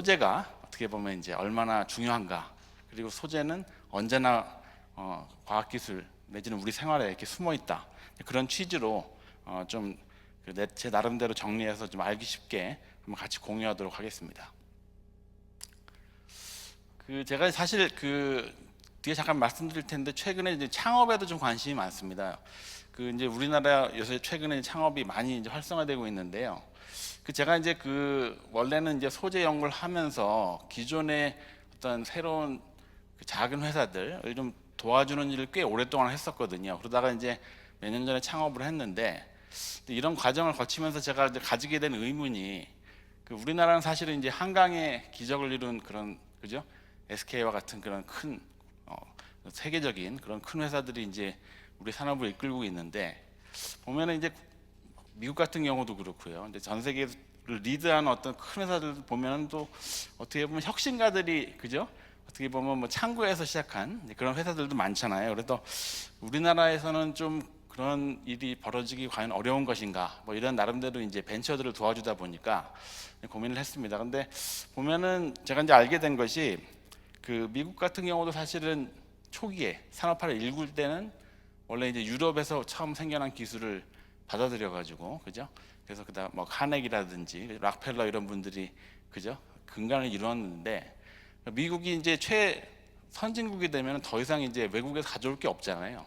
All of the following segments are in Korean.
소재가 어떻게 보면 이제 얼마나 중요한가, 그리고 소재는 언제나 과학기술 내지는 우리 생활에 이렇게 숨어 있다, 그런 취지로 좀 제 나름대로 정리해서 좀 알기 쉽게 한번 같이 공유하도록 하겠습니다. 제가 사실 뒤에 잠깐 말씀드릴 텐데, 최근에 이제 창업에도 좀 관심이 많습니다. 이제 우리나라 요새 최근에 창업이 많이 이제 활성화되고 있는데요. 제가 이제 원래는 이제 소재 연구를 하면서 기존의 어떤 새로운 작은 회사들을 좀 도와주는 일을 꽤 오랫동안 했었거든요. 그러다가 이제 몇 년 전에 창업을 했는데, 이런 과정을 거치면서 제가 이제 가지게 된 의문이, 우리나라는 사실은 이제 한강의 기적을 이룬 그런, 그죠? SK와 같은 그런 큰 세계적인 그런 큰 회사들이 이제 우리 산업을 이끌고 있는데, 보면은 이제 미국 같은 경우도 그렇고요. 근데 전 세계를 리드하는 어떤 큰 회사들 보면 또 어떻게 보면 혁신가들이, 그죠? 어떻게 보면 뭐 창구에서 시작한 그런 회사들도 많잖아요. 그래서 우리나라에서는 좀 그런 일이 벌어지기 과연 어려운 것인가, 뭐 이런 나름대로 이제 벤처들을 도와주다 보니까 고민을 했습니다. 근데 보면은 제가 이제 알게 된 것이, 미국 같은 경우도 사실은 초기에 산업화를 일굴 때는 원래 이제 유럽에서 처음 생겨난 기술을 받아들여 가지고, 그죠? 그래서 그다음 뭐 카네기라든지 락펠러 이런 분들이, 그죠? 근간을 이루었는데, 미국이 이제 선진국이 되면 더 이상 이제 외국에서 가져올 게 없잖아요.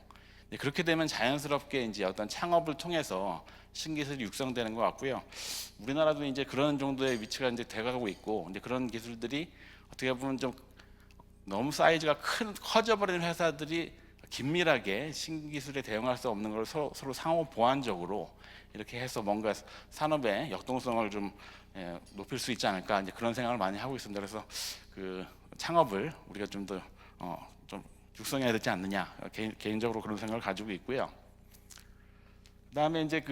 그렇게 되면 자연스럽게 이제 어떤 창업을 통해서 신기술이 육성되는 것 같고요. 우리나라도 이제 그런 정도의 위치가 이제 돼가고 있고, 이제 그런 기술들이 어떻게 보면 좀 너무 사이즈가 커져버리는 회사들이 긴밀하게 신기술에 대응할 수 없는 걸 서로 상호 보완적으로 이렇게 해서 뭔가 산업의 역동성을 좀 높일 수 있지 않을까, 이제 그런 생각을 많이 하고 있습니다. 그래서 창업을 우리가 좀 더 좀 육성해야 되지 않느냐, 개인적으로 그런 생각을 가지고 있고요. 그다음에 이제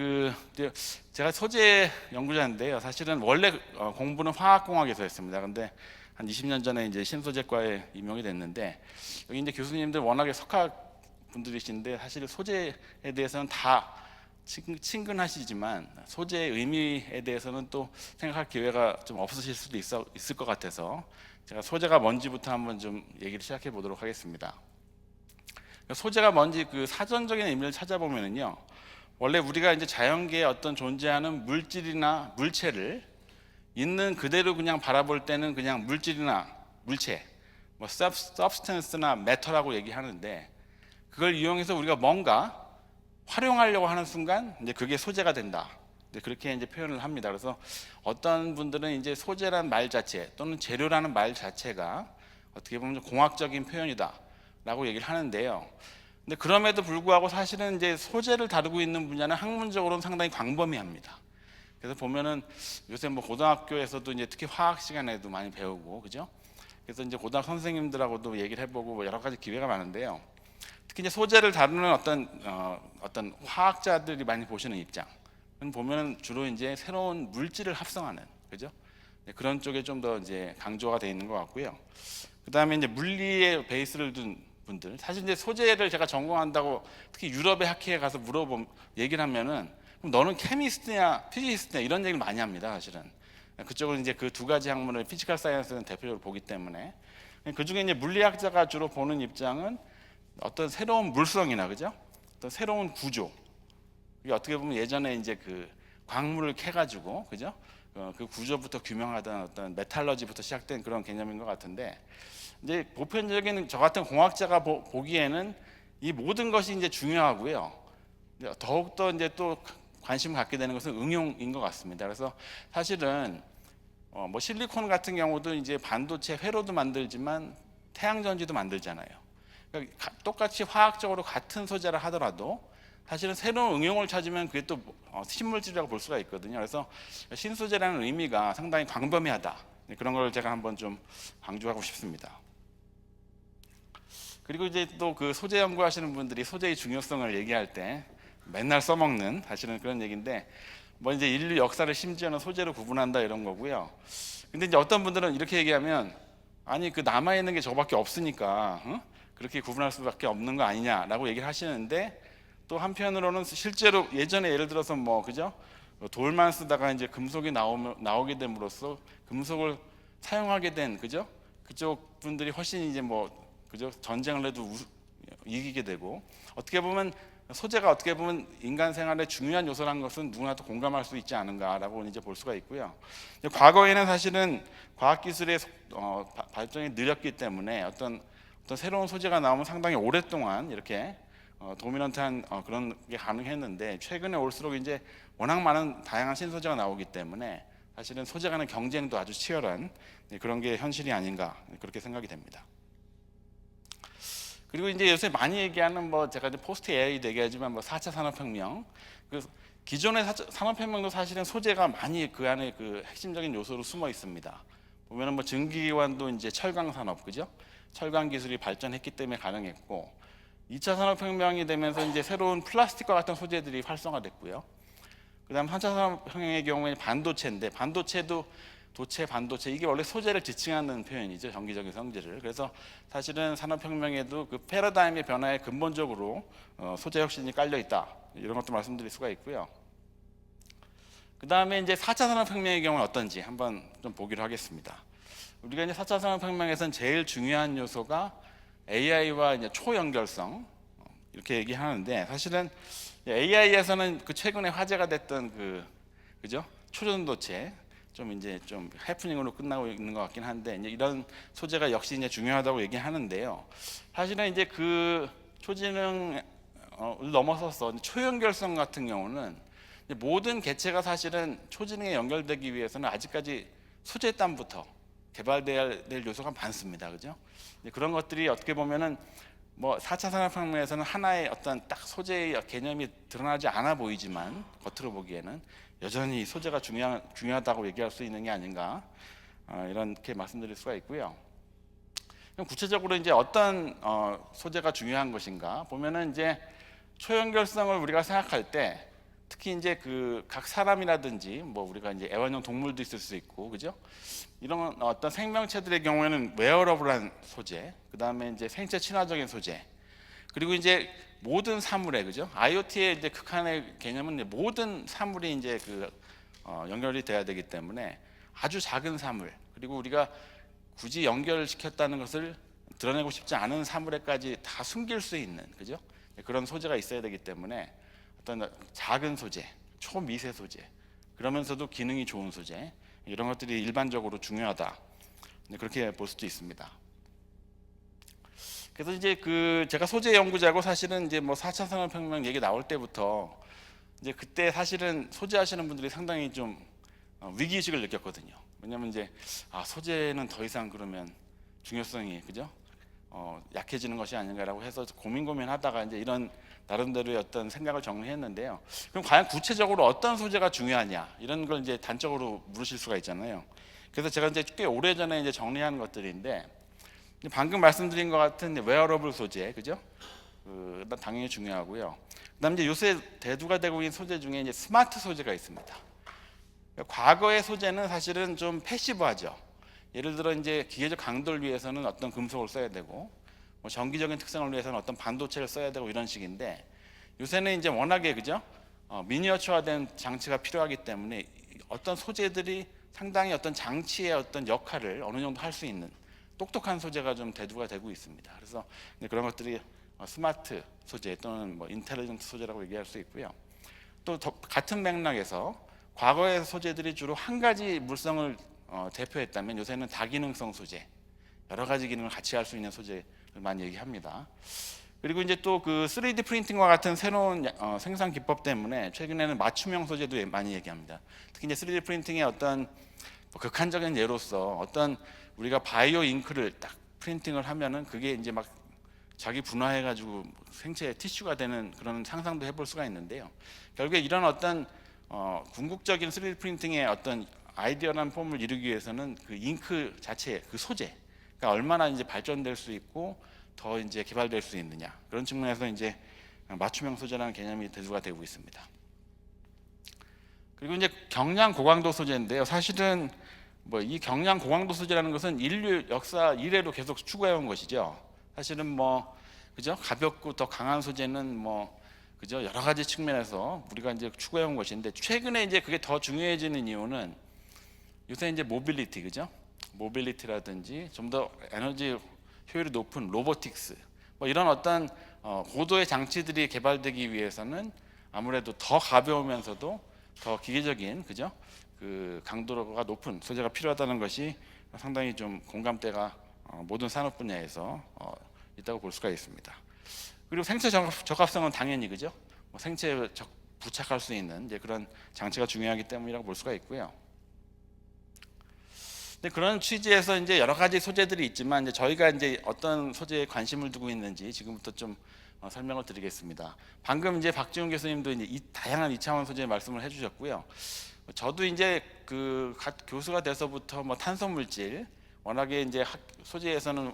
제가 소재 연구자인데요. 사실은 원래 공부는 화학공학에서 했습니다. 근데 한 20년 전에 이제 신소재과에 임용이 됐는데, 여기 이제 교수님들 워낙에 석학 분들이신데, 사실 소재에 대해서는 다 친근하시지만 소재의 의미에 대해서는 또 생각할 기회가 좀 없으실 수도 있을 것 같아서, 제가 소재가 뭔지부터 한번 좀 얘기를 시작해 보도록 하겠습니다. 소재가 뭔지 사전적인 의미를 찾아보면은요, 원래 우리가 이제 자연계에 어떤 존재하는 물질이나 물체를 있는 그대로 그냥 바라볼 때는 그냥 물질이나 물체, 뭐 substance나 matter라고 얘기하는데, 그걸 이용해서 우리가 뭔가 활용하려고 하는 순간 이제 그게 소재가 된다, 그렇게 이제 표현을 합니다. 그래서 어떤 분들은 이제 소재라는 말 자체 또는 재료라는 말 자체가 어떻게 보면 공학적인 표현이다라고 얘기를 하는데요. 근데 그럼에도 불구하고 사실은 이제 소재를 다루고 있는 분야는 학문적으로는 상당히 광범위합니다. 그래서 보면은 요새 뭐 고등학교에서도 이제 특히 화학 시간에도 많이 배우고, 그죠? 그래서 이제 고등학교 선생님들하고도 얘기를 해보고 뭐 여러 가지 기회가 많은데요. 특히 이제 소재를 다루는 어떤 화학자들이 많이 보시는 입장 보면은 주로 이제 새로운 물질을 합성하는, 그죠? 그런 쪽에 좀 더 이제 강조가 되어 있는 것 같고요. 그 다음에 이제 물리에 베이스를 둔 분들, 사실 이제 소재를 제가 전공한다고 특히 유럽의 학회에 가서 얘기를 하면은, 그럼 너는 케미스트냐 피지시스트냐 이런 얘기를 많이 합니다. 사실은 그쪽은 이제 그 두 가지 학문을 피지컬 사이언스는 대표적으로 보기 때문에, 그 중에 이제 물리학자가 주로 보는 입장은 어떤 새로운 물성이나, 그죠? 어떤 새로운 구조, 이게 어떻게 보면 예전에 이제 광물을 캐가지고, 그죠? 그 구조부터 규명하던 어떤 메탈러지부터 시작된 그런 개념인 것 같은데, 이제 보편적인 저 같은 공학자가 보기에는 이 모든 것이 이제 중요하고요. 더욱더 이제 또 관심을 갖게 되는 것은 응용인 것 같습니다. 그래서 사실은 뭐 실리콘 같은 경우도 이제 반도체 회로도 만들지만 태양전지도 만들잖아요. 그러니까 똑같이 화학적으로 같은 소재를 하더라도 사실은 새로운 응용을 찾으면 그게 또 신물질이라고 볼 수가 있거든요. 그래서 신소재라는 의미가 상당히 광범위하다, 그런 걸 제가 한번 좀 강조하고 싶습니다. 그리고 이제 또 소재 연구하시는 분들이 소재의 중요성을 얘기할 때 맨날 써먹는 사실은 그런 얘기인데, 뭐 이제 인류 역사를 심지어는 소재로 구분한다 이런 거고요. 근데 이제 어떤 분들은 이렇게 얘기하면, 아니 남아 있는 게 저밖에 없으니까 그렇게 구분할 수밖에 없는 거 아니냐라고 얘기를 하시는데, 또 한편으로는 실제로 예전에 예를 들어서 그죠? 돌만 쓰다가 이제 금속이 나오게 됨으로써 금속을 사용하게 된 그죠? 그쪽 분들이 훨씬 이제 뭐 그죠? 전쟁을 해도 이기게 되고, 어떻게 보면 소재가 어떻게 보면 인간 생활의 중요한 요소라는 것은 누구나도 공감할 수 있지 않은가라고 이제 볼 수가 있고요. 과거에는 사실은 과학기술의 발전이 느렸기 때문에 어떤 새로운 소재가 나오면 상당히 오랫동안 이렇게 도미넌트한 그런 게 가능했는데, 최근에 올수록 이제 워낙 많은 다양한 신소재가 나오기 때문에 사실은 소재 간의 경쟁도 아주 치열한 그런 게 현실이 아닌가, 그렇게 생각이 됩니다. 그리고 이제 요새 많이 얘기하는 뭐 제가 이제 포스트 AI도 얘기하지만 뭐 4차 산업혁명, 그 기존의 산업혁명도 사실은 소재가 많이 그 안에 그 핵심적인 요소로 숨어 있습니다. 보면은 뭐 증기기관도 이제 철강 산업, 그죠? 철강 기술이 발전했기 때문에 가능했고, 2차 산업혁명이 되면서 이제 새로운 플라스틱과 같은 소재들이 활성화됐고요. 그다음 3차 산업혁명의 경우에 반도체인데, 반도체도 도체, 반도체, 이게 원래 소재를 지칭하는 표현이죠, 전기적인 성질을. 그래서 사실은 산업혁명에도 그 패러다임의 변화에 근본적으로 소재 혁신이 깔려 있다, 이런 것도 말씀드릴 수가 있고요. 그 다음에 이제 4차 산업혁명의 경우는 어떤지 한번 좀 보기로 하겠습니다. 우리가 이제 4차 산업혁명에서는 제일 중요한 요소가 AI와 이제 초연결성, 이렇게 얘기하는데, 사실은 AI에서는 그 최근에 화제가 됐던 그죠? 초전도체, 좀 이제 좀 해프닝으로 끝나고 있는 것 같긴 한데, 이제 이런 소재가 역시 이제 중요하다고 얘기하는데요. 사실은 이제 그 초지능을 넘어서서 초연결성 같은 경우는 모든 개체가 사실은 초지능에 연결되기 위해서는 아직까지 소재단부터 개발돼야 될 요소가 많습니다, 그죠? 그런 것들이 어떻게 보면은 뭐 4차 산업혁명에서는 하나의 어떤 딱 소재의 개념이 드러나지 않아 보이지만, 겉으로 보기에는 여전히 소재가 중요하다고 얘기할 수 있는 게 아닌가, 이렇게 말씀드릴 수가 있고요. 그럼 구체적으로 이제 어떤 소재가 중요한 것인가 보면은, 이제 초연결성을 우리가 생각할 때 특히 이제 그 각 사람이라든지 뭐 우리가 이제 애완용 동물도 있을 수 있고, 그죠? 이런 어떤 생명체들의 경우에는 웨어러블한 소재, 그 다음에 이제 생체 친화적인 소재, 그리고 이제 모든 사물에, 그죠? IoT의 이제 극한의 개념은 이제 모든 사물이 이제 연결이 돼야 되기 때문에 아주 작은 사물, 그리고 우리가 굳이 연결시켰다는 것을 드러내고 싶지 않은 사물에까지 다 숨길 수 있는, 그죠? 그런 소재가 있어야 되기 때문에 어떤 작은 소재, 초미세 소재, 그러면서도 기능이 좋은 소재, 이런 것들이 일반적으로 중요하다, 그렇게 볼 수도 있습니다. 그래서 이제 제가 소재 연구자고, 사실은 이제 뭐 4차 산업혁명 얘기 나올 때부터 이제 그때 사실은 소재하시는 분들이 상당히 좀 위기의식을 느꼈거든요. 왜냐하면 이제 소재는 더 이상 그러면 중요성이, 그죠? 약해지는 것이 아닌가라고 해서 고민하다가 이제 이런 나름대로의 어떤 생각을 정리했는데요. 그럼 과연 구체적으로 어떤 소재가 중요하냐, 이런 걸 이제 단적으로 물으실 수가 있잖아요. 그래서 제가 이제 꽤 오래전에 이제 정리한 것들인데, 방금 말씀드린 것 같은 웨어러블 소재, 그죠? 당연히 중요하고요. 그다음에 이제 요새 대두가 되고 있는 소재 중에 이제 스마트 소재가 있습니다. 과거의 소재는 사실은 좀 패시브하죠. 예를 들어 이제 기계적 강도를 위해서는 어떤 금속을 써야 되고, 뭐 전기적인 특성을 위해서는 어떤 반도체를 써야 되고, 이런 식인데, 요새는 이제 워낙에, 그죠? 미니어처화된 장치가 필요하기 때문에 어떤 소재들이 상당히 어떤 장치의 어떤 역할을 어느 정도 할 수 있는 똑똑한 소재가 좀 대두가 되고 있습니다. 그래서 그런 것들이 스마트 소재 또는 뭐 인텔리전트 소재라고 얘기할 수 있고요. 또 같은 맥락에서 과거의 소재들이 주로 한 가지 물성을 대표했다면, 요새는 다기능성 소재, 여러 가지 기능을 같이 할 수 있는 소재를 많이 얘기합니다. 그리고 이제 또 3D 프린팅과 같은 새로운 생산 기법 때문에 최근에는 맞춤형 소재도 많이 얘기합니다. 특히 이제 3D 프린팅의 어떤 극한적인 예로서, 어떤 우리가 바이오 잉크를 딱 프린팅을 하면은 그게 이제 막 자기 분화해가지고 생체 티슈가 되는 그런 상상도 해볼 수가 있는데요. 결국에 이런 어떤 궁극적인 3D 프린팅의 어떤 아이디어란 폼을 이루기 위해서는 그 잉크 자체, 그 소재가 얼마나 이제 발전될 수 있고 더 이제 개발될 수 있느냐, 그런 측면에서 이제 맞춤형 소재라는 개념이 대두가 되고 있습니다. 그리고 이제 경량 고강도 소재인데요. 사실은 뭐 이 경량 고강도 소재라는 것은 인류 역사 이래로 계속 추구해온 것이죠. 사실은 뭐 그죠? 가볍고 더 강한 소재는 뭐 그죠? 여러 가지 측면에서 우리가 이제 추구해온 것인데, 최근에 이제 그게 더 중요해지는 이유는 요새 이제 모빌리티, 그죠? 모빌리티라든지 좀 더 에너지 효율이 높은 로보틱스, 뭐 이런 어떤 고도의 장치들이 개발되기 위해서는 아무래도 더 가벼우면서도 더 기계적인, 그죠? 그 강도가 높은 소재가 필요하다는 것이 상당히 좀 공감대가 모든 산업 분야에서 있다고 볼 수가 있습니다. 그리고 생체 적합성은 당연히, 그죠? 뭐 생체에 부착할 수 있는 이제 그런 장치가 중요하기 때문이라고 볼 수가 있고요. 근데 그런 취지에서 이제 여러 가지 소재들이 있지만, 이제 저희가 이제 어떤 소재에 관심을 두고 있는지 지금부터 좀 설명을 드리겠습니다. 방금 이제 박지훈 교수님도 이제 이 다양한 2차원 소재 말씀을 해주셨고요. 저도 이제 그 교수가 돼서부터 뭐 탄소 물질, 워낙에 이제 소재에서는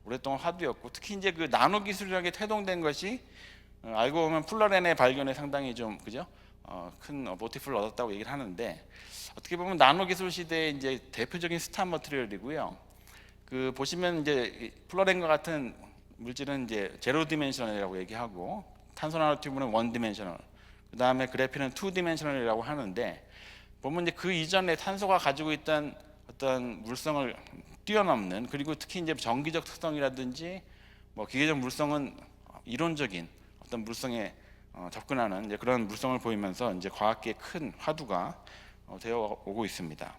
오랫동안 화두였고, 특히 이제 그 나노 기술력에 태동된 것이 알고 보면 플러렌의 발견에 상당히 좀, 그죠? 큰 모티프를 얻었다고 얘기를 하는데, 어떻게 보면 나노 기술 시대의 이제 대표적인 스타 머티리얼이고요. 그 보시면 이제 플러렌과 같은 물질은 이제 제로 디멘셔널이라고 얘기하고, 탄소 나노튜브는 원 디멘셔널, 그 다음에 그래핀은 투 디멘셔널이라고 하는데, 보면 이제 그 이전에 탄소가 가지고 있던 어떤 물성을 뛰어넘는, 그리고 특히 이제 정기적 특성이라든지 뭐 기계적 물성은 이론적인 어떤 물성에 접근하는 이제 그런 물성을 보이면서 이제 과학계의 큰 화두가 되어 오고 있습니다.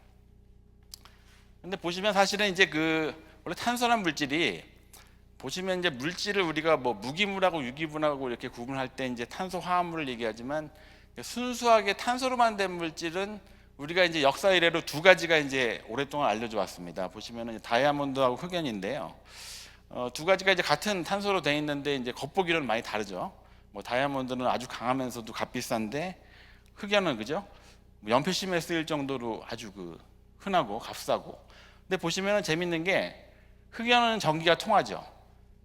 근데 보시면 사실은 이제 그 원래 탄소란 물질이, 보시면 이제 물질을 우리가 뭐 무기물하고 유기물하고 이렇게 구분할 때 이제 탄소 화합물을 얘기하지만, 순수하게 탄소로만 된 물질은 우리가 이제 역사 이래로 두 가지가 이제 오랫동안 알려져 왔습니다. 보시면은 다이아몬드하고 흑연인데요. 두 가지가 이제 같은 탄소로 되어 있는데 이제 겉보기로는 많이 다르죠. 뭐 다이아몬드는 아주 강하면서도 값비싼데, 흑연은, 그죠? 연필심에 쓰일 정도로 아주 그 흔하고 값싸고. 근데 보시면은 재밌는 게, 흑연은 전기가 통하죠.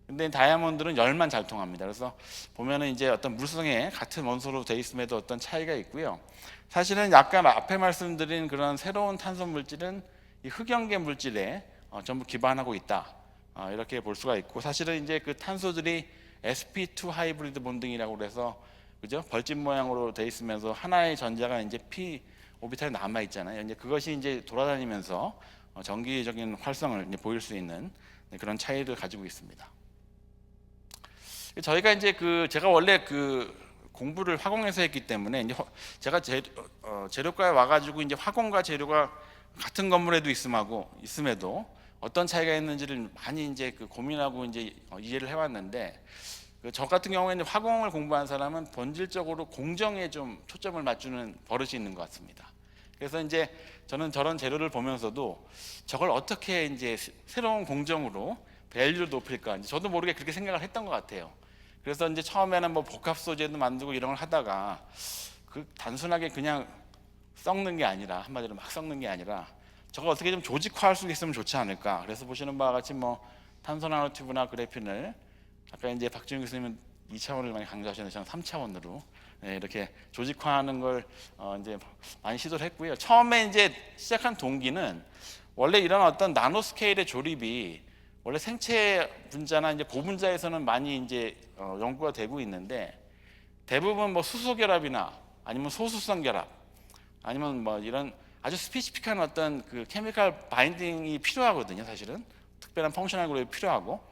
근데 다이아몬드는 열만 잘 통합니다. 그래서 보면은 이제 어떤 물성에 같은 원소로 되어 있음에도 어떤 차이가 있고요. 사실은 아까 앞에 말씀드린 그런 새로운 탄소 물질은 이 흑연계 물질에 전부 기반하고 있다, 이렇게 볼 수가 있고, 사실은 이제 그 탄소들이 sp2 하이브리드 본딩이라고 그래서, 그죠? 벌집 모양으로 되어 있으면서 하나의 전자가 이제 p 오비탈에 남아 있잖아요. 이제 그것이 이제 돌아다니면서 전기적인 활성을 이제 보일 수 있는 그런 차이를 가지고 있습니다. 저희가 이제 그 제가 원래 그 공부를 화공에서 했기 때문에, 이제 제가 재료과에 와가지고 이제 화공과 재료가 같은 건물에도 있음에도 어떤 차이가 있는지를 많이 이제 그 고민하고 이제 이해를 해왔는데, 저 같은 경우에는 화공을 공부한 사람은 본질적으로 공정에 좀 초점을 맞추는 버릇이 있는 것 같습니다. 그래서 이제 저는 저런 재료를 보면서도 저걸 어떻게 이제 새로운 공정으로 밸류를 높일까, 이제 저도 모르게 그렇게 생각을 했던 것 같아요. 그래서 이제 처음에는 뭐 복합 소재도 만들고 이런 걸 하다가, 그 단순하게 그냥 썩는 게 아니라, 한마디로 막 썩는 게 아니라 저걸 어떻게 좀 조직화할 수 있으면 좋지 않을까. 그래서 보시는 바와 같이 뭐 탄소 나노튜브나 그래핀을, 아까 이제 박지훈 교수님은 2차원을 많이 강조하셨는데 저는 3차원으로 이렇게 조직화하는 걸 이제 많이 시도를 했고요. 처음에 이제 시작한 동기는, 원래 이런 어떤 나노 스케일의 조립이 원래 생체 분자나 이제 고분자에서는 많이 이제 연구가 되고 있는데, 대부분 뭐 수소 결합이나 아니면 소수성 결합, 아니면 뭐 이런 아주 스페시픽한 어떤 그 케미컬 바인딩이 필요하거든요. 사실은 특별한 펑셔널 그룹이 필요하고.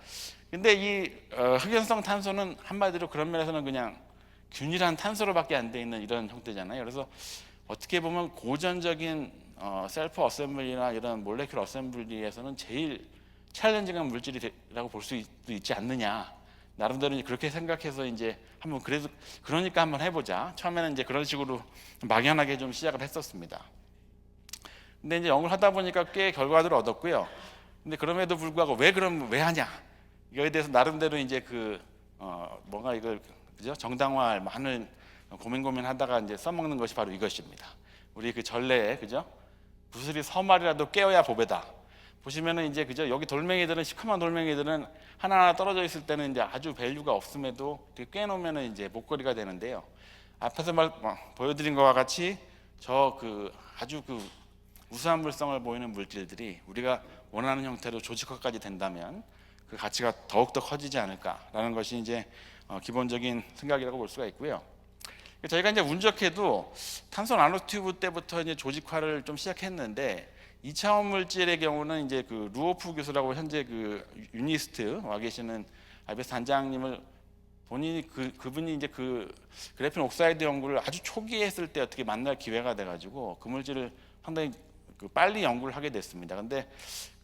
근데 이 흑연성 탄소는 한마디로 그런 면에서는 그냥 균일한 탄소로밖에 안 돼 있는 이런 형태잖아요. 그래서 어떻게 보면 고전적인 셀프 어셈블리나 이런 몰레큘 어셈블리에서는 제일 챌린징한 물질이라고 볼 수 있지 않느냐. 나름대로 이제 그렇게 생각해서 이제 한번, 그래도 그러니까 한번 해보자. 처음에는 이제 그런 식으로 막연하게 좀 시작을 했었습니다. 근데 이제 연구를 하다 보니까 꽤 결과들을 얻었고요. 근데 그럼에도 불구하고 왜 하냐, 이거에 대해서 나름대로 이제 그 뭔가 이걸, 그죠? 정당화할 많은 고민하다가 이제 써먹는 것이 바로 이것입니다. 우리 그 전래에, 그죠? 구슬이 서말이라도 깨어야 보배다. 보시면은 이제, 그죠? 여기 돌멩이들은, 시커먼 돌멩이들은 하나하나 떨어져 있을 때는 이제 아주 밸류가 없음에도 되게 꿰놓으면은 이제 목걸이가 되는데요. 앞에서 보여드린 것과 같이 저 그 아주 그 우수한 물성을 보이는 물질들이 우리가 원하는 형태로 조직화까지 된다면 그 가치가 더욱더 커지지 않을까라는 것이 이제 기본적인 생각이라고 볼 수가 있고요. 저희가 이제 운 좋게도 탄소 나노튜브 때부터 이제 조직화를 좀 시작했는데, 2차원 물질의 경우는 이제 그 루오프 교수라고 현재 그 유니스트 와 계시는 IBS 단장님을 본인이 그분이 이제 그 그래핀 옥사이드 연구를 아주 초기에 했을 때 어떻게 만날 기회가 돼가지고 그 물질을 상당히 그 빨리 연구를 하게 됐습니다. 근데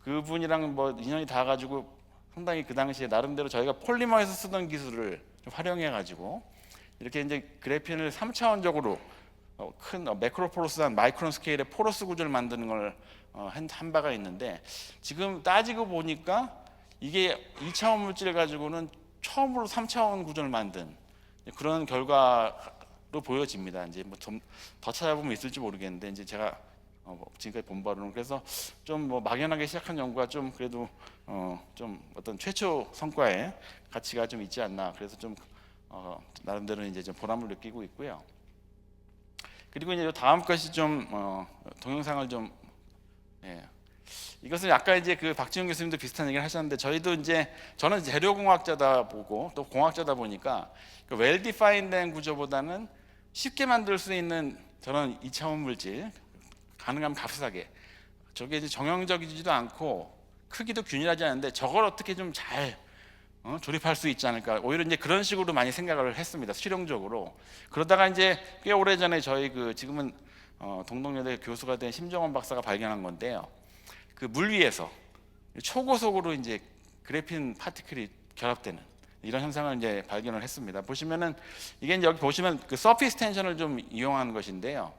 그분이랑 뭐 인연이 닿아가지고 상당히 그 당시에 나름대로 저희가 폴리머에서 쓰던 기술을 좀 활용해가지고 이렇게 이제 그래핀을 3차원적으로 큰 매크로포로스한 마이크론 스케일의 포러스 구조를 만드는 걸 한 바가 있는데, 지금 따지고 보니까 이게 2차원 물질을 가지고는 처음으로 3차원 구조를 만든 그런 결과로 보여집니다. 이제 뭐 좀 더 찾아보면 있을지 모르겠는데, 이제 제가 지금까지 본 바로는 그래서 좀 뭐 막연하게 시작한 연구가 좀 그래도 좀 어떤 최초 성과에 가치가 좀 있지 않나, 그래서 좀 나름대로 이제 좀 보람을 느끼고 있고요. 그리고 이제 다음 것이 좀 동영상을 좀 이것은 아까 이제 그 박지훈 교수님도 비슷한 얘기를 하셨는데, 저희도 이제 저는 재료공학자다 보고 또 공학자다 보니까 그 웰 디파인된 구조보다는 쉽게 만들 수 있는 저런 2차원 물질, 가능하면 값싸게, 저게 이제 정형적이지도 않고 크기도 균일하지 않은데 저걸 어떻게 좀 잘 조립할 수 있지 않을까, 오히려 이제 그런 식으로 많이 생각을 했습니다, 실용적으로. 그러다가 이제 꽤 오래 전에 저희 그 지금은 동덕여대 교수가 된 심정원 박사가 발견한 건데요, 그 물 위에서 초고속으로 이제 그래핀 파티클이 결합되는 이런 현상을 이제 발견을 했습니다. 보시면은 이게 이제 여기 보시면 그 서피스 텐션을 좀 이용한 것인데요,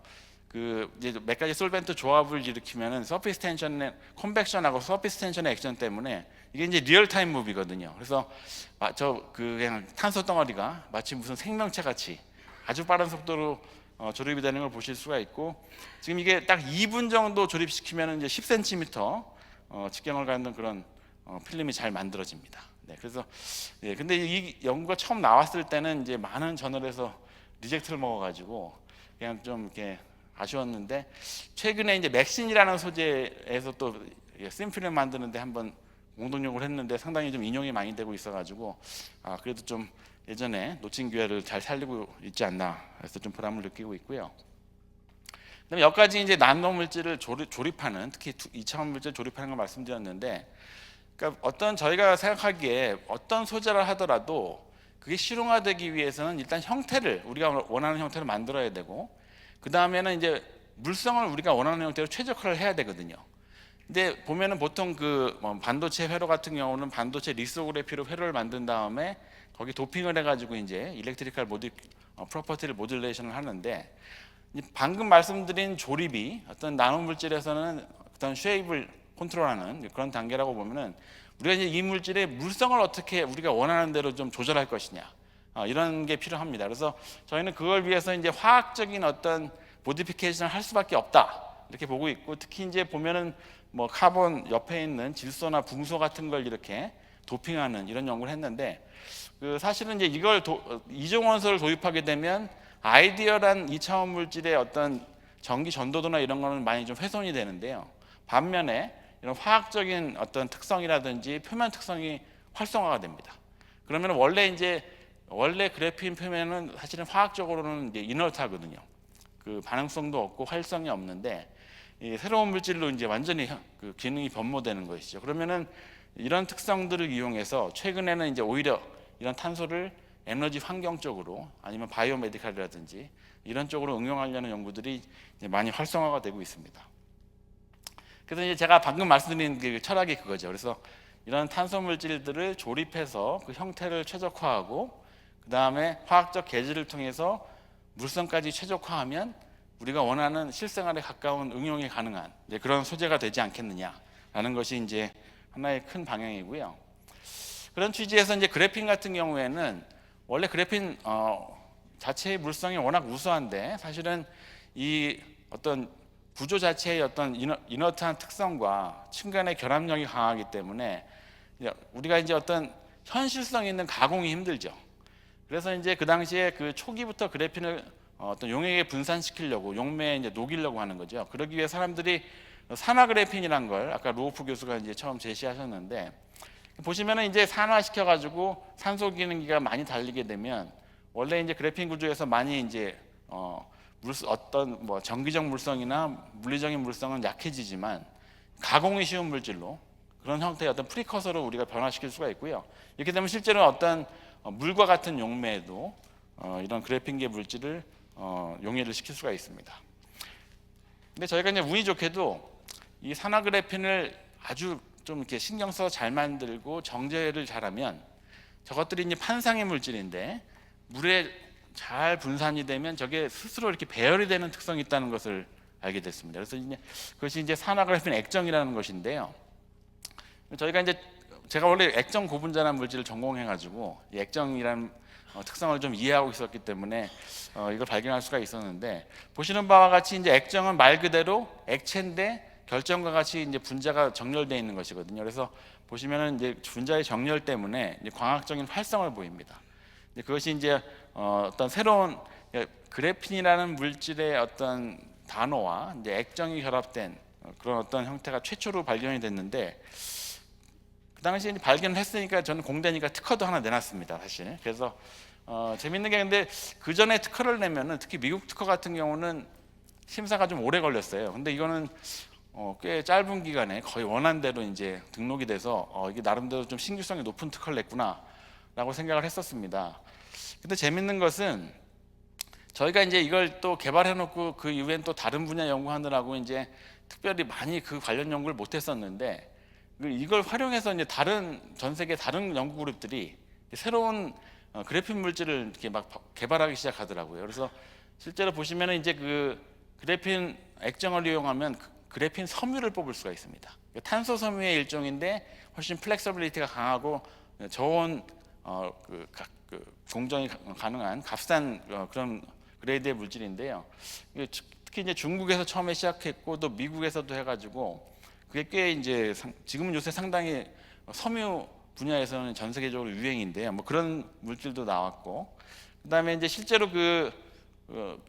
그 이제 몇 가지 솔벤트 조합을 일으키면은 서피스 텐션의 컨벡션하고 서피스 텐션의 액션 때문에 이게 이제 리얼 타임 무비거든요. 그래서 저 그냥 탄소 덩어리가 마치 무슨 생명체 같이 아주 빠른 속도로 조립이 되는 걸 보실 수가 있고, 지금 이게 딱 2분 정도 조립시키면 이제 10cm 직경을 갖는 그런 필름이 잘 만들어집니다. 네, 그래서 근데 이 연구가 처음 나왔을 때는 이제 많은 저널에서 리젝트를 먹어가지고 그냥 좀 이렇게 아쉬웠는데, 최근에 이제 맥신이라는 소재에서 또 씀필름 만드는데 한번 공동연구를 했는데 상당히 좀 인용이 많이 되고 있어가지고 그래도 좀 예전에 놓친 기회를 잘 살리고 있지 않나 해서 좀 보람을 느끼고 있고요. 그다음에 여기까지 이제 나노 물질을 조립하는, 특히 2차원 물질 조립하는 걸 말씀드렸는데, 그러니까 어떤 저희가 생각하기에 어떤 소재를 하더라도 그게 실용화되기 위해서는 일단 형태를, 우리가 원하는 형태를 만들어야 되고, 그 다음에는 이제 물성을 우리가 원하는 형태로 최적화를 해야 되거든요. 근데 보면은 보통 그 반도체 회로 같은 경우는 반도체 리소그래피로 회로를 만든 다음에 거기 도핑을 해가지고 이제 일렉트리컬 프로퍼티를 모듈레이션을 하는데, 방금 말씀드린 조립이 어떤 나노 물질에서는 어떤 쉐입을 컨트롤하는 그런 단계라고 보면은, 우리가 이제 이 물질의 물성을 어떻게 우리가 원하는 대로 좀 조절할 것이냐, 이런 게 필요합니다. 그래서 저희는 그걸 위해서 이제 화학적인 어떤 모디피케이션을 할 수밖에 없다, 이렇게 보고 있고, 특히 이제 보면은 뭐 카본 옆에 있는 질소나 붕소 같은 걸 이렇게 도핑하는 이런 연구를 했는데, 그 사실은 이제 이걸 이중 원소를 도입하게 되면 아이디얼한 2차원 물질의 어떤 전기 전도도나 이런 거는 많이 좀 훼손이 되는데요, 반면에 이런 화학적인 어떤 특성이라든지 표면 특성이 활성화가 됩니다. 그러면 원래 그래핀 표면은 사실은 화학적으로는 이제 이너트하거든요. 그 반응성도 없고 활성이 없는데, 새로운 물질로 이제 완전히 그 기능이 변모되는 것이죠. 그러면은 이런 특성들을 이용해서 최근에는 이제 오히려 이런 탄소를 에너지 환경 쪽으로 아니면 바이오메디칼이라든지 이런 쪽으로 응용하려는 연구들이 이제 많이 활성화가 되고 있습니다. 그래서 이제 제가 방금 말씀드린 그 철학이 그거죠. 그래서 이런 탄소 물질들을 조립해서 그 형태를 최적화하고, 그 다음에 화학적 계질을 통해서 물성까지 최적화하면 우리가 원하는 실생활에 가까운 응용이 가능한 그런 소재가 되지 않겠느냐라는 것이 이제 하나의 큰 방향이고요. 그런 취지에서 이제 그래핀 같은 경우에는 원래 그래핀 자체의 물성이 워낙 우수한데, 사실은 이 어떤 구조 자체의 어떤 이너트한 특성과 층간의 결합력이 강하기 때문에 우리가 이제 어떤 현실성 있는 가공이 힘들죠. 그래서 이제 그 당시에 그 초기부터 그래핀을 어떤 용액에 분산시키려고, 용매에 이제 녹이려고 하는 거죠. 그러기 위해 사람들이 산화 그래핀이란 걸 아까 루오프 교수가 이제 처음 제시하셨는데, 보시면은 이제 산화시켜 가지고 산소 기능기가 많이 달리게 되면 원래 이제 그래핀 구조에서 많이 이제 어떤 뭐 정기적 물성이나 물리적인 물성은 약해지지만, 가공이 쉬운 물질로 그런 형태의 어떤 프리커서로 우리가 변화시킬 수가 있고요. 이렇게 되면 실제로 어떤 물과 같은 용매에도 이런 그래핀계 물질을 용해를 시킬 수가 있습니다. 근데 저희가 이제 운이 좋게도 이 산화그래핀을 아주 좀 이렇게 신경 써서 잘 만들고 정제를 잘하면 저것들이 이제 판상의 물질인데 물에 잘 분산이 되면 저게 스스로 이렇게 배열이 되는 특성이 있다는 것을 알게 됐습니다. 그래서 이제 그것이 이제 산화그래핀 액정이라는 것인데요. 저희가 이제 제가 원래 액정 고분자라는 물질을 전공해가지고 이 액정이라는 특성을 좀 이해하고 있었기 때문에 이걸 발견할 수가 있었는데, 보시는 바와 같이 이제 액정은 말 그대로 액체인데 결정과 같이 이제 분자가 정렬되어 있는 것이거든요. 그래서 보시면은 이제 분자의 정렬 때문에 이제 광학적인 활성을 보입니다. 그것이 이제 어떤 새로운 그래핀이라는 물질의 어떤 단어와 이제 액정이 결합된 그런 어떤 형태가 최초로 발견이 됐는데, 그 당시에 이제 발견을 했으니까 저는 공대니까 특허도 하나 내놨습니다, 사실. 그래서 재밌는 게, 근데 그 전에 특허를 내면은 특히 미국 특허 같은 경우는 심사가 좀 오래 걸렸어요. 근데 이거는 꽤 짧은 기간에 거의 원한대로 이제 등록이 돼서 이게 나름대로 좀 신규성이 높은 특허를 냈구나라고 생각을 했었습니다. 근데 재밌는 것은 저희가 이제 이걸 또 개발해놓고 그 이후엔 또 다른 분야 연구하느라고 이제 특별히 많이 그 관련 연구를 못했었는데, 이걸 활용해서 이제 전 세계 다른 연구 그룹들이 새로운 그래핀 물질을 이렇게 막 개발하기 시작하더라고요. 그래서 실제로 보시면은 이제 그 그래핀 액정을 이용하면 그래핀 섬유를 뽑을 수가 있습니다. 탄소 섬유의 일종인데 훨씬 플렉서빌리티가 강하고 저온 공정이 가능한 값싼 그런 그레이드의 물질인데요. 특히 이제 중국에서 처음에 시작했고 또 미국에서도 해가지고 그게 꽤 이제 지금은 요새 상당히 섬유 분야에서는 전 세계적으로 유행인데요. 뭐 그런 물질도 나왔고, 그다음에 이제 실제로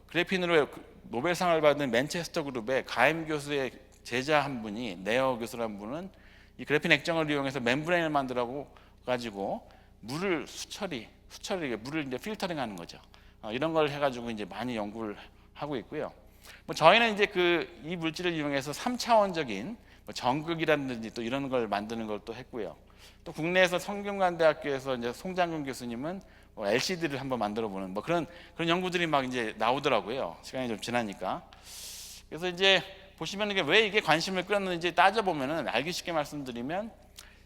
그래핀으로 노벨상을 받은 맨체스터 그룹의 가임 교수의 제자 한 분이, 네어 교수라는 분은 이 그래핀 액정을 이용해서 멤브레인을 만들어 가지고 물을 수처리 물을 이제 필터링하는 거죠. 이런 걸 해가지고 이제 많이 연구를 하고 있고요. 뭐 저희는 이제 이 물질을 이용해서 3차원적인 전극이라든지 또 이런 걸 만드는 걸 또 했고요. 또 국내에서 성균관대학교에서 이제 송장근 교수님은 LCD를 한번 만들어보는 그런 연구들이 막 이제 나오더라고요. 시간이 좀 지나니까. 그래서 이제 보시면 왜 이게 관심을 끌었는지 따져보면은, 알기 쉽게 말씀드리면,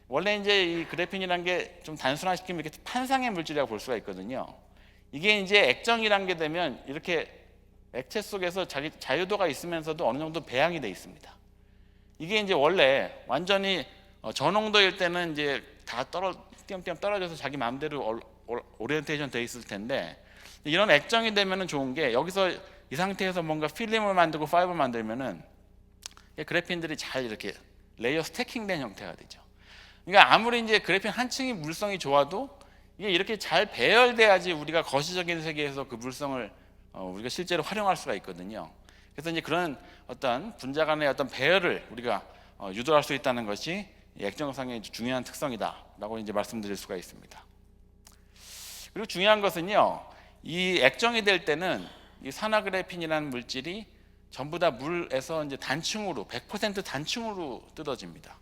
원래 이제 이 그래핀이라는 게 좀 단순화시키면 이렇게 판상의 물질이라고 볼 수가 있거든요. 이게 이제 액정이란 게 되면 이렇게 액체 속에서 자유도가 있으면서도 어느 정도 배양이 돼 있습니다. 이게 이제 원래 완전히 저농도일 때는 이제 다 띄엄띄엄 떨어져서 자기 마음대로 오리엔테이션 돼 있을 텐데, 이런 액정이 되면은 좋은 게, 여기서 이 상태에서 뭔가 필름을 만들고 파이버를 만들면은 그래핀들이 잘 이렇게 레이어 스태킹된 형태가 되죠. 그러니까 아무리 이제 그래핀 한 층이 물성이 좋아도 이게 이렇게 잘 배열돼야지 우리가 거시적인 세계에서 그 물성을 우리가 실제로 활용할 수가 있거든요. 그래서 이제 그런 어떤 분자 간의 어떤 배열을 우리가 유도할 수 있다는 것이 액정상의 중요한 특성이다라고 이제 말씀드릴 수가 있습니다. 그리고 중요한 것은요, 이 액정이 될 때는 이 산화그래핀이라는 물질이 전부 다 물에서 이제 단층으로 100% 단층으로 뜯어집니다.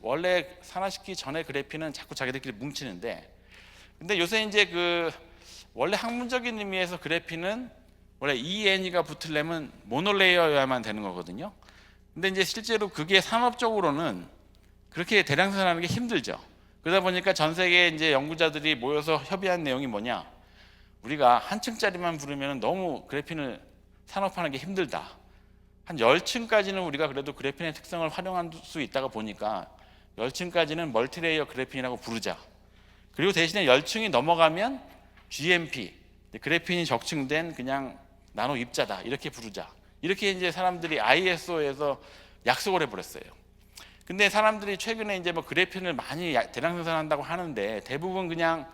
원래 산화시키기 전에 그래핀은 자꾸 자기들끼리 뭉치는데, 근데 요새 이제 원래 학문적인 의미에서 그래핀은 원래 ENE가 붙으려면 모노레이어여야만 되는 거거든요. 근데 이제 실제로 그게 산업적으로는 그렇게 대량 생산하는 게 힘들죠. 그러다 보니까 전 세계 이제 연구자들이 모여서 협의한 내용이 뭐냐? 우리가 한 층짜리만 부르면 너무 그래핀을 산업화하는 게 힘들다. 한 10층까지는 우리가 그래도 그래핀의 특성을 활용할 수 있다가 보니까 10층까지는 멀티레이어 그래핀이라고 부르자. 그리고 대신에 10층이 넘어가면 GMP, 그래핀이 적층된 그냥 나노 입자다, 이렇게 부르자. 이렇게 이제 사람들이 ISO에서 약속을 해버렸어요. 근데 사람들이 최근에 이제 그래핀을 많이 대량 생산한다고 하는데, 대부분 그냥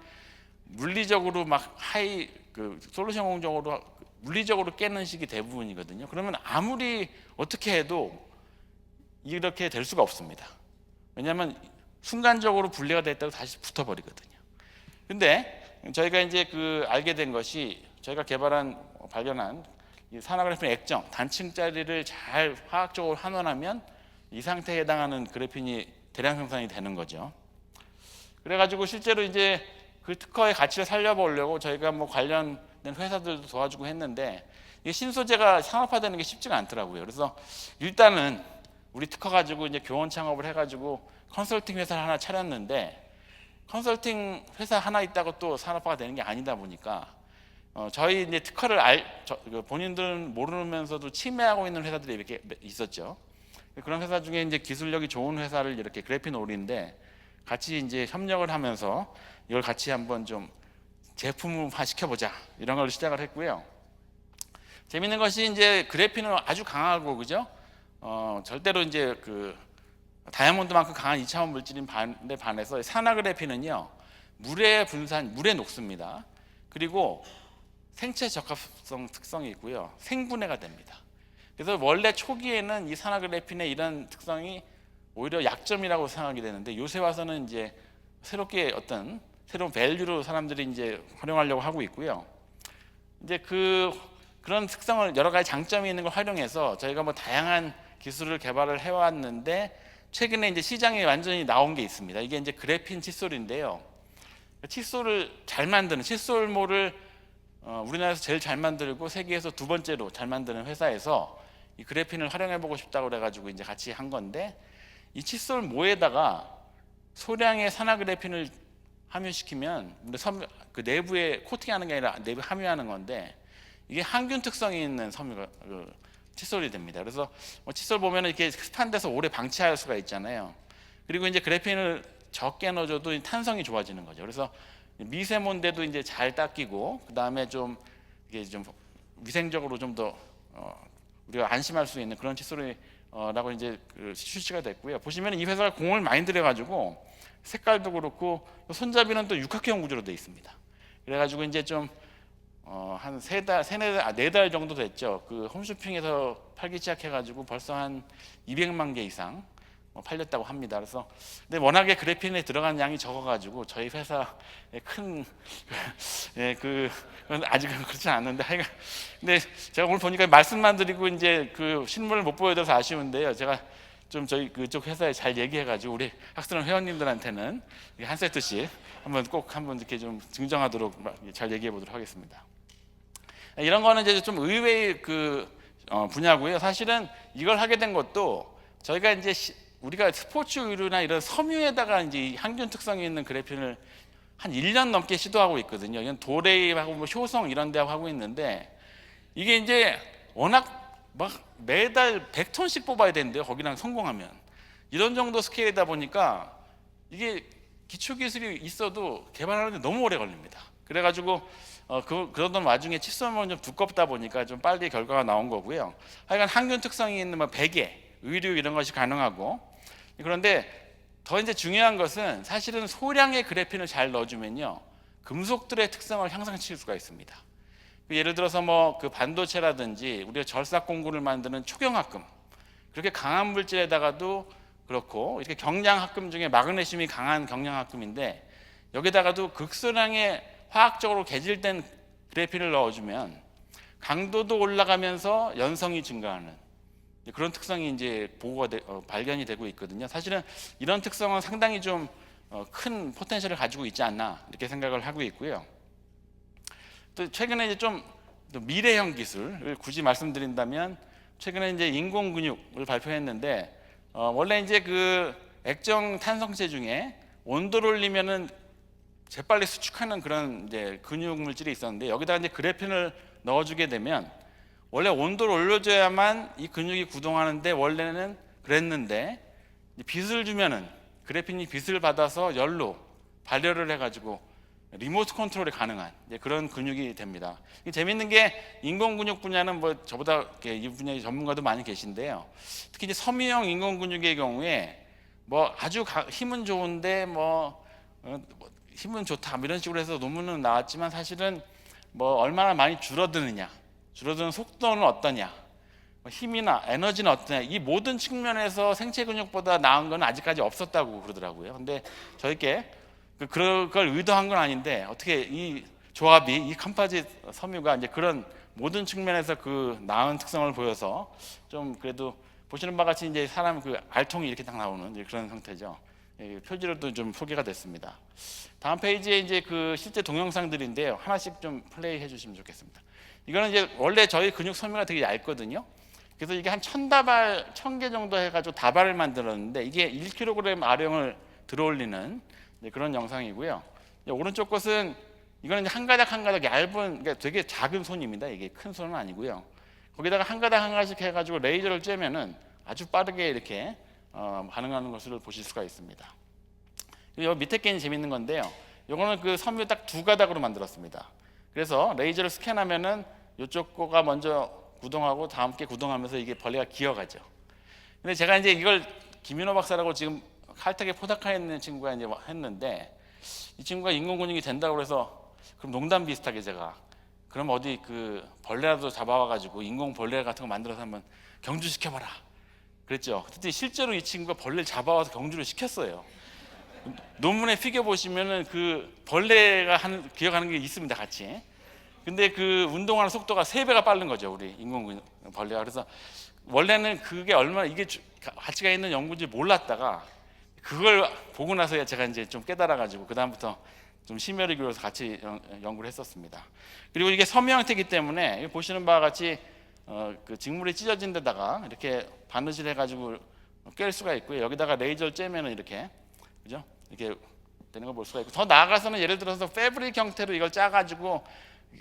물리적으로 막 솔루션 공정으로 물리적으로 깨는 식이 대부분이거든요. 그러면 아무리 어떻게 해도 이렇게 될 수가 없습니다. 왜냐하면 순간적으로 분리가 됐다고 다시 붙어버리거든요. 근데 저희가 이제 알게 된 것이, 저희가 발견한 이 산화그래핀 액정 단층짜리를 잘 화학적으로 환원하면 이 상태에 해당하는 그래핀이 대량 생산이 되는 거죠. 그래가지고 실제로 이제 그 특허의 가치를 살려보려고 저희가 뭐 관련된 회사들도 도와주고 했는데 이게 신소재가 상업화되는 게 쉽지가 않더라고요. 그래서 일단은 우리 특허 가지고 이제 교원 창업을 해가지고 컨설팅 회사를 하나 차렸는데 컨설팅 회사 하나 있다고 또 산업화가 되는 게 아니다 보니까 저희 이제 특허를 본인들은 모르면서도 침해하고 있는 회사들이 이렇게 있었죠. 그런 회사 중에 이제 기술력이 좋은 회사를 이렇게 그래핀올인데 같이 이제 협력을 하면서 이걸 같이 한번 좀 제품화 시켜보자 이런 걸 시작을 했고요. 재밌는 것이 이제 그래핀은 아주 강하고 그죠? 절대로 이제 그 다이아몬드만큼 강한 2차원 물질인 반대 반해서 산화그래핀은요 물에 분산, 물에 녹습니다. 그리고 생체 적합성 특성이 있고요, 생분해가 됩니다. 그래서 원래 초기에는 이 산화그래핀의 이런 특성이 오히려 약점이라고 생각이 되는데 요새 와서는 이제 새롭게 어떤 새로운 밸류로 사람들이 이제 활용하려고 하고 있고요. 이제 그런 특성을 여러 가지 장점이 있는 걸 활용해서 저희가 뭐 다양한 기술을 개발을 해왔는데 최근에 이제 시장에 완전히 나온 게 있습니다. 이게 이제 그래핀 칫솔인데요. 칫솔을 잘 만드는 칫솔모를 우리나라에서 제일 잘 만들고 세계에서 두 번째로 잘 만드는 회사에서 이 그래핀을 활용해 보고 싶다고 그래가지고 이제 같이 한 건데 이 칫솔모에다가 소량의 산화그래핀을 함유시키면 그 내부에 코팅하는 게 아니라 내부 함유하는 건데 이게 항균 특성이 있는 칫솔이 됩니다. 그래서 칫솔 보면 이렇게 습한 데서 오래 방치할 수가 있잖아요. 그리고 이제 그래핀을 적게 넣어줘도 탄성이 좋아지는 거죠. 그래서 미세몬데도 이제 잘 닦이고 그 다음에 좀 이게 좀 위생적으로 좀 더 우리가 안심할 수 있는 그런 칫솔이라고 이제 출시가 됐고요. 보시면 이 회사가 공을 많이 들여가지고 색깔도 그렇고 손잡이는 또 육각형 구조로 되어 있습니다. 그래가지고 이제 좀 한 네 달 정도 됐죠. 그 홈쇼핑에서 팔기 시작해가지고 벌써 한 200만 개 이상 팔렸다고 합니다. 그래서 근데 워낙에 그래핀에 들어간 양이 적어가지고 저희 회사의 큰 아직은 그렇지 않는데 하여간 근데 제가 오늘 보니까 말씀만 드리고 이제 그 실물을 못 보여드려서 아쉬운데요. 제가 좀 저희 그쪽 회사에 잘 얘기해가지고 우리 학생 회원님들한테는 한 세트씩 꼭 한번 이렇게 좀 증정하도록 잘 얘기해 보도록 하겠습니다. 이런 거는 이제 좀 의외의 분야고요. 사실은 이걸 하게 된 것도 저희가 이제 우리가 스포츠 의류나 이런 섬유에다가 이제 항균 특성이 있는 그래핀을 한 1년 넘게 시도하고 있거든요. 이건 도레이하고 뭐 효성 이런 데하고 하고 있는데 이게 이제 워낙 막 매달 100톤씩 뽑아야 되는데요. 거기랑 성공하면 이런 정도 스케일이다 보니까 이게 기초 기술이 있어도 개발하는데 너무 오래 걸립니다. 그래가지고 그러던 와중에 칫솔은 좀 두껍다 보니까 좀 빨리 결과가 나온 거고요. 하여간 항균 특성이 있는 뭐 베개, 의류 이런 것이 가능하고 그런데 더 이제 중요한 것은 사실은 소량의 그래핀을 잘 넣어주면요 금속들의 특성을 향상시킬 수가 있습니다. 예를 들어서 뭐 그 반도체라든지 우리가 절삭 공구를 만드는 초경합금 그렇게 강한 물질에다가도 그렇고 이렇게 경량합금 중에 마그네슘이 강한 경량합금인데 여기다가도 극소량의 화학적으로 개질된 그래핀을 넣어주면 강도도 올라가면서 연성이 증가하는 그런 특성이 이제 발견이 되고 있거든요. 사실은 이런 특성은 상당히 좀 큰 포텐셜을 가지고 있지 않나 이렇게 생각을 하고 있고요. 또 최근에 이제 좀 미래형 기술을 굳이 말씀드린다면 최근에 이제 인공 근육을 발표했는데 원래 이제 그 액정 탄성체 중에 온도를 올리면은 재빨리 수축하는 그런 이제 근육 물질이 있었는데 여기다가 이제 그래핀을 넣어주게 되면 원래 온도를 올려줘야만 이 근육이 구동하는데 원래는 그랬는데 빛을 주면은 그래핀이 빛을 받아서 열로 발열을 해가지고 리모트 컨트롤이 가능한 그런 근육이 됩니다. 재밌는 게 인공 근육 분야는 뭐 저보다 이 분야의 전문가도 많이 계신데요. 특히 이제 섬유형 인공 근육의 경우에 뭐 아주 힘은 좋은데 힘은 좋다 이런 식으로 해서 논문은 나왔지만 사실은 뭐 얼마나 많이 줄어드는 속도는 어떠냐, 힘이나 에너지는 어떠냐 이 모든 측면에서 생체 근육보다 나은 건 아직까지 없었다고 그러더라고요. 근데 저희께 그걸 의도한 건 아닌데 어떻게 이 조합이 이 컴포짓 섬유가 이제 그런 모든 측면에서 그 나은 특성을 보여서 좀 그래도 보시는 바와 같이 이제 사람 그 알통이 이렇게 딱 나오는 이제 그런 형태죠. 표지로도 좀 소개가 됐습니다. 다음 페이지에 이제 그 실제 동영상들인데요. 하나씩 좀 플레이해 주시면 좋겠습니다. 이거는 이제 원래 저희 근육 소매가 되게 얇거든요. 그래서 이게 한 1000개 정도 해가지고 다발을 만들었는데 이게 1kg 아령을 들어올리는 그런 영상이고요. 오른쪽 것은 이거는 한 가닥 한 가닥 얇은, 그러니까 되게 작은 손입니다. 이게 큰 손은 아니고요. 거기다가 한 가닥 한 가닥씩 해가지고 레이저를 쬐면은 아주 빠르게 이렇게 반응하는 것을 보실 수가 있습니다. 이 밑에 게 재밌는 건데요. 이거는 그 섬유 딱 2가닥으로 만들었습니다. 그래서 레이저를 스캔하면은 이쪽 거가 먼저 구동하고 다음 게 구동하면서 이게 벌레가 기어가죠. 근데 제가 이제 이걸 김윤호 박사라고 지금 칼텍에 포닥하에 있는 친구가 이제 했는데 이 친구가 인공근육이 된다고 그래서 그럼 농담 비슷하게 제가 그럼 어디 그 벌레라도 잡아와가지고 인공 벌레 같은 거 만들어서 한번 경주시켜봐라 그랬죠. 그때 실제로 이 친구가 벌레를 잡아와서 경주를 시켰어요. 논문에 피겨 보시면은 그 벌레가 기어가는 게 있습니다, 같이. 근데 그 운동하는 속도가 3배가 빠른 거죠, 우리 인공 벌레가. 그래서 원래는 그게 얼마나 이게 가치가 있는 연구인지 몰랐다가 그걸 보고 나서야 제가 이제 좀 깨달아가지고 그 다음부터 좀 심혈을 기울여서 같이 연구를 했었습니다. 그리고 이게 섬유 형태이기 때문에 보시는 바와 같이 그 직물이 찢어진 데다가 이렇게 바느질 해가지고 깰 수가 있고요. 여기다가 레이저를 쬐면은 이렇게, 그죠? 이렇게 되는 걸 볼 수가 있고, 더 나아가서는 예를 들어서 패브릭 형태로 이걸 짜가지고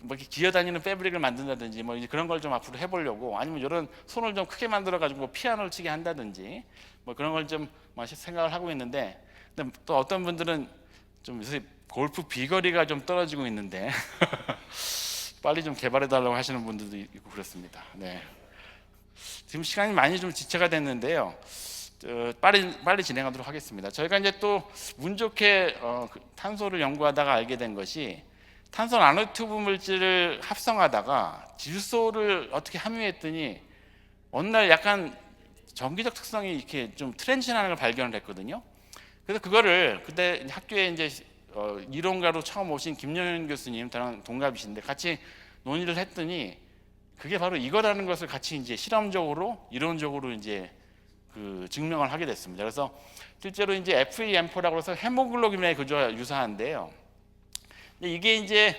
뭐 이렇게 기어다니는 패브릭을 만든다든지 뭐 이제 그런 걸 좀 앞으로 해보려고, 아니면 이런 손을 좀 크게 만들어가지고 피아노를 치게 한다든지 뭐 그런 걸 좀 생각을 하고 있는데, 근데 또 어떤 분들은 좀 요새 골프 비거리가 좀 떨어지고 있는데 빨리 좀 개발해달라고 하시는 분들도 있고 그렇습니다. 네. 지금 시간이 많이 좀 지체가 됐는데요. 빨리 진행하도록 하겠습니다. 저희가 이제 또 운 좋게 탄소를 연구하다가 알게 된 것이, 탄소 나노튜브 물질을 합성하다가 질소를 어떻게 함유했더니 어느 날 약간 전기적 특성이 이렇게 좀 트랜지션하는 걸 발견을 했거든요. 그래서 그거를 그때 학교에 이제 이론가로 처음 오신 김영현 교수님, 저랑 동갑이신데 같이 논의를 했더니 그게 바로 이거라는 것을 같이 이제 실험적으로 이론적으로 이제 그 증명을 하게 됐습니다. 그래서 실제로 이제 FEM4라고 해서 헤모글로빈의 구조가 유사한데요. 이게 이제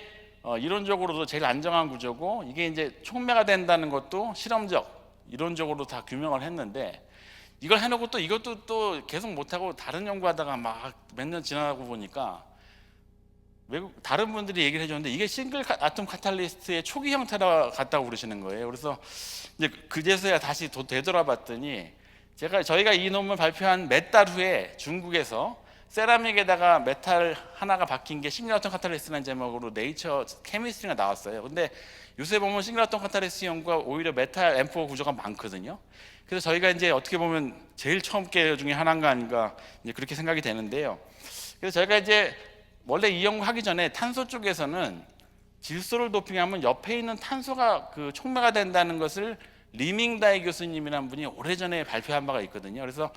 이론적으로도 제일 안정한 구조고, 이게 이제 촉매가 된다는 것도 실험적, 이론적으로 다 규명을 했는데, 이걸 해놓고 또 이것도 또 계속 못하고 다른 연구하다가 막 몇 년 지나고 보니까 외국 다른 분들이 얘기를 해줬는데 이게 싱글 아톰 카탈리스트의 초기 형태라 같다고 그러시는 거예요. 그래서 이제 그제서야 다시 되돌아봤더니, 저희가 이 논문 발표한 몇 달 후에 중국에서 세라믹에다가 메탈 하나가 박힌 게 싱글아톰 카탈리스트라는 제목으로 네이처 케미스트리가 나왔어요. 근데 요새 보면 싱글아톰 카탈리스트 연구가 오히려 메탈 M4 구조가 많거든요. 그래서 저희가 이제 어떻게 보면 제일 처음 게 중에 하나인가 아닌가 이제 그렇게 생각이 되는데요. 그래서 저희가 이제 원래 이 연구 하기 전에 탄소 쪽에서는 질소를 도핑하면 옆에 있는 탄소가 그 촉매가 된다는 것을 리밍다이 교수님이라는 분이 오래전에 발표한 바가 있거든요. 그래서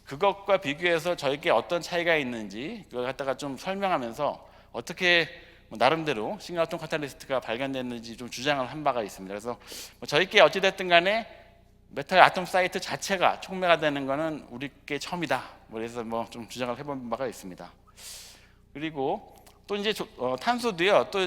그것과 비교해서 저에게 어떤 차이가 있는지 그걸 갖다가 좀 설명하면서 어떻게 나름대로 싱글아톰 카탈리스트가 발견됐는지 좀 주장을 한 바가 있습니다. 그래서 저희께 어찌됐든 간에 메탈 아톰 사이트 자체가 촉매가 되는 것은 우리께 처음이다. 그래서 좀 주장을 해본 바가 있습니다. 그리고 또 이제 탄소도요. 또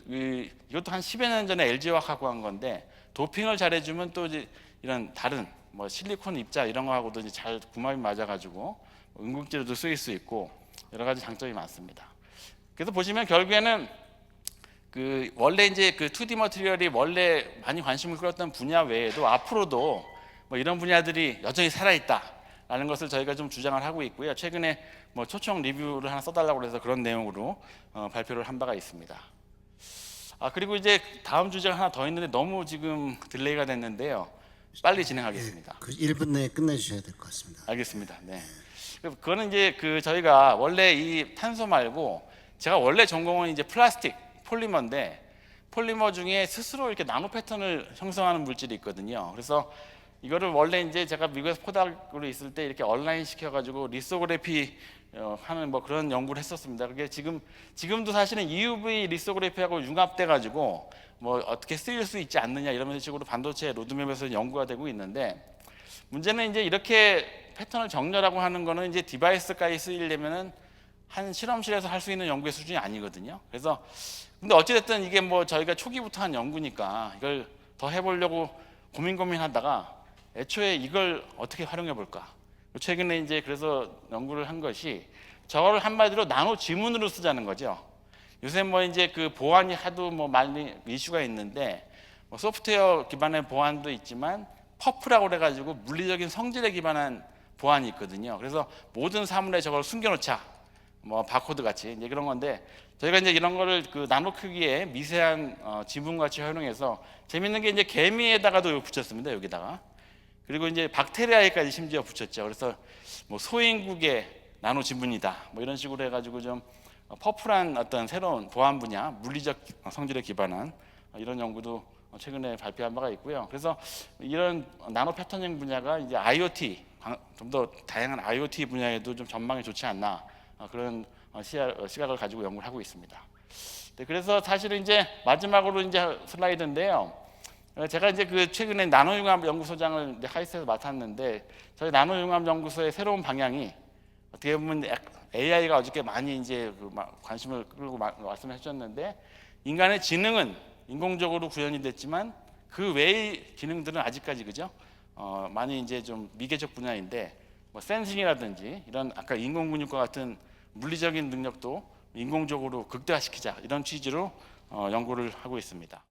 이것도 한 10여 년 전에 LG화학하고 한 건데, 도핑을 잘해주면 또 이제 이런 다른 실리콘 입자 이런 거하고도 이제 잘 궁합이 맞아가지고 응급제로도 쓰일 수 있고 여러 가지 장점이 많습니다. 그래서 보시면 결국에는 그 원래 이제 그 2D 머티리얼이 원래 많이 관심을 끌었던 분야 외에도 앞으로도 이런 분야들이 여전히 살아있다라는 것을 저희가 좀 주장을 하고 있고요. 최근에 초청 리뷰를 하나 써달라고 해서 그런 내용으로 발표를 한 바가 있습니다. 그리고 이제 다음 주제가 하나 더 있는데 너무 지금 딜레이가 됐는데요. 빨리 진행하겠습니다. 그 1분 내에 끝내주셔야 될 것 같습니다. 알겠습니다. 네. 그거는 이제 저희가 원래 이 탄소 말고, 제가 원래 전공은 이제 플라스틱 폴리머인데, 폴리머 중에 스스로 이렇게 나노 패턴을 형성하는 물질이 있거든요. 그래서 이거를 원래 이제 제가 미국에서 포닥으로 있을 때 이렇게 온라인 시켜가지고 리소그래피 하는 그런 연구를 했었습니다. 그게 지금도 사실은 EUV 리소그래피하고 융합돼가지고 어떻게 쓰일 수 있지 않느냐 이런 식으로 반도체 로드맵에서 연구가 되고 있는데, 문제는 이제 이렇게 패턴을 정렬하고 하는 거는 이제 디바이스까지 쓰이려면은 한 실험실에서 할 수 있는 연구의 수준이 아니거든요. 그래서 근데 어찌됐든 이게 뭐 저희가 초기부터 한 연구니까 이걸 더 해보려고 고민하다가 애초에 이걸 어떻게 활용해 볼까. 최근에 이제 그래서 연구를 한 것이 저걸 한마디로 나노 지문으로 쓰자는 거죠. 요새 뭐 이제 그 보안이 하도 뭐 많이 이슈가 있는데 뭐 소프트웨어 기반의 보안도 있지만 퍼프라고 그래가지고 물리적인 성질에 기반한 보안이 있거든요. 그래서 모든 사물에 저걸 숨겨놓자. 뭐 바코드 같이 이제 그런 건데 저희가 이제 이런 거를 그 나노 크기의 미세한 지문 같이 활용해서 재밌는 게 이제 개미에다가도 붙였습니다. 여기다가 그리고 이제 박테리아에까지 심지어 붙였죠. 그래서 뭐 소인국의 나노 지문이다. 뭐 이런 식으로 해가지고 좀 퍼플한 어떤 새로운 보안 분야, 물리적 성질에 기반한 이런 연구도 최근에 발표한 바가 있고요. 그래서 이런 나노 패터닝 분야가 이제 IoT, 좀 더 다양한 IoT 분야에도 좀 전망이 좋지 않나 그런 시각을 가지고 연구를 하고 있습니다. 네, 그래서 사실은 이제 마지막으로 이제 슬라이드인데요. 제가 이제 그 최근에 나노융합 연구소장을 하이스에서 맡았는데 저희 나노융합 연구소의 새로운 방향이 어떻게 보면 AI가 어저께 많이 이제 그 관심을 끌고 말씀해 주셨는데 인간의 지능은 인공적으로 구현이 됐지만 그 외의 기능들은 아직까지 그죠? 많이 이제 좀 미개척 분야인데 뭐 센싱이라든지 이런 아까 인공근육과 같은 물리적인 능력도 인공적으로 극대화시키자 이런 취지로 연구를 하고 있습니다.